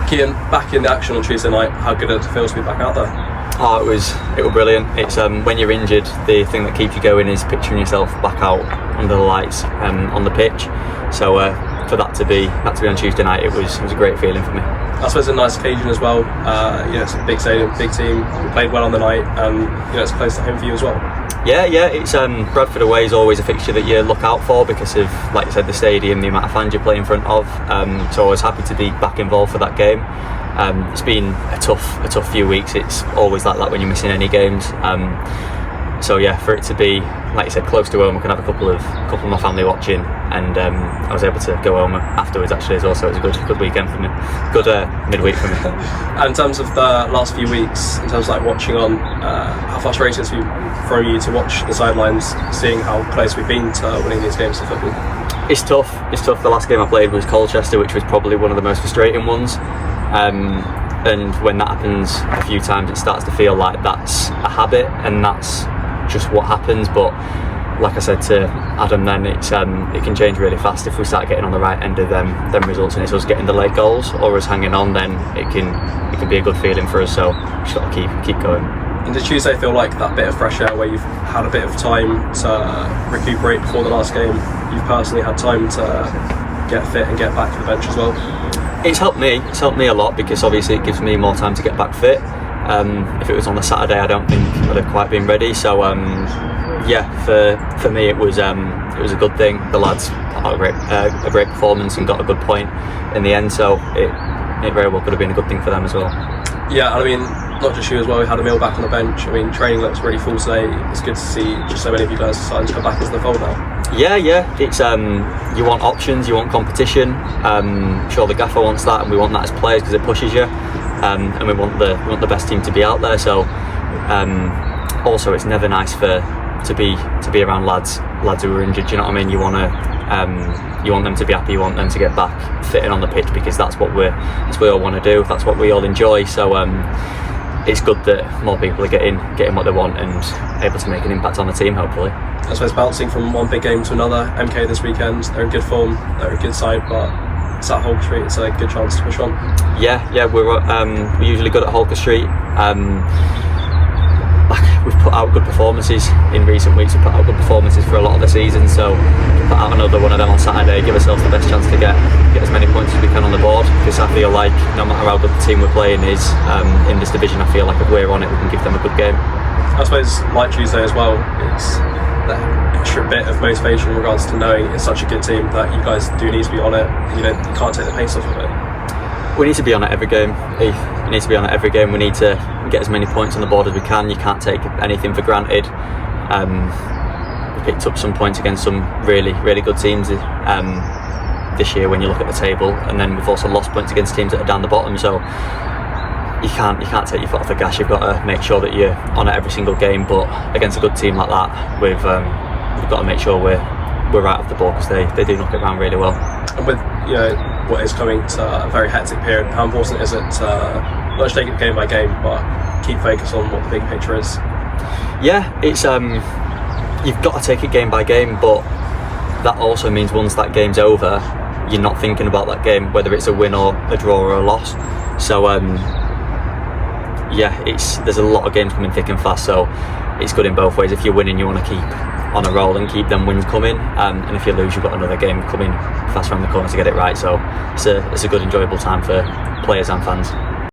Kian, back in the action on Tuesday night, how good did it feel to be back out there? Oh, it was brilliant. It's when you're injured, the thing that keeps you going is picturing yourself back out under the lights on the pitch. So for that to be on Tuesday night, it was a great feeling for me. I suppose a nice occasion as well. It's a big stadium, big team. We played well on the night, and it's close to home for you as well. Yeah. It's Bradford away is always a fixture that you look out for because of, like you said, the stadium, the amount of fans you play in front of. So I was happy to be back involved for that game. It's been a tough few weeks. It's always like that when you're missing any games. So yeah, for it to be, like you said, close to home, I can have a couple of my family watching, and I was able to go home afterwards actually as well. So it was a good weekend for me, good midweek for me. And in terms of the last few weeks, in terms of like watching on, how frustrating it's for you to watch the sidelines, seeing how close we've been to winning these games of football? It's tough. The last game I played was Colchester, which was probably one of the most frustrating ones. And when that happens a few times, it starts to feel like that's a habit and that's just what happens. But like I said to Adam then, it can change really fast if we start getting on the right end of them results, and it's us getting the late goals or us hanging on, then it can be a good feeling for us. So we've just got to keep going. And did Tuesday feel like that bit of fresh air where you've had a bit of time to recuperate before the last game? You've personally had time to get fit and get back to the bench as well? It's helped me a lot because obviously it gives me more time to get back fit. If it was on a Saturday, I don't think I'd have quite been ready. So for me it was a good thing. The lads had a great performance and got a good point in the end. So it very well could have been a good thing for them as well. Yeah, I mean, not just you as well. We had a meal back on the bench. I mean, training looks really full today. It's good to see just so many of you guys starting to come back into the fold now. Yeah. It's you want options, you want competition. Sure, the gaffer wants that, and we want that as players because it pushes you. And we want the best team to be out there. So also, it's never nice to be around lads who are injured. Do you know what I mean? You want them to be happy. You want them to get back fitting on the pitch because that's what we all want to do. That's what we all enjoy. So it's good that more people are getting what they want and able to make an impact on the team, hopefully. I suppose bouncing from one big game to another, MK this weekend, they're in good form, they're a good side, but it's at Holker Street, it's a good chance to push on. Yeah, we're usually good at Holker Street. We've put out good performances in recent weeks. We've put out good performances for a lot of the season, so put out another one of them on Saturday, give ourselves the best chance to get as many points as we can on the board, because I feel like no matter how good the team we're playing is in this division, I feel like if we're on it, we can give them a good game. I suppose like Tuesday as well, it's that extra bit of motivation in regards to knowing it's such a good team that you guys do need to be on it. You can't take the pace off of it. We need to be on it every game. We need to be on it every game. We need to get as many points on the board as we can. You can't take anything for granted. We picked up some points against some really, really good teams this year when you look at the table, and then we've also lost points against teams that are down the bottom. So you can't take your foot off the gas. You've got to make sure that you're on it every single game. But against a good team like that, we've got to make sure we're right off the ball because they do knock it around really well. And with what is coming to a very hectic period, how important is it to not just take it game by game, but keep focus on what the big picture is? Yeah, it's you've got to take it game by game, but that also means once that game's over, you're not thinking about that game, whether it's a win or a draw or a loss. So there's a lot of games coming thick and fast, so it's good in both ways. If you're winning, you want to keep on a roll and keep them wins coming, and if you lose, you've got another game coming fast around the corner to get it right. So it's a good, enjoyable time for players and fans.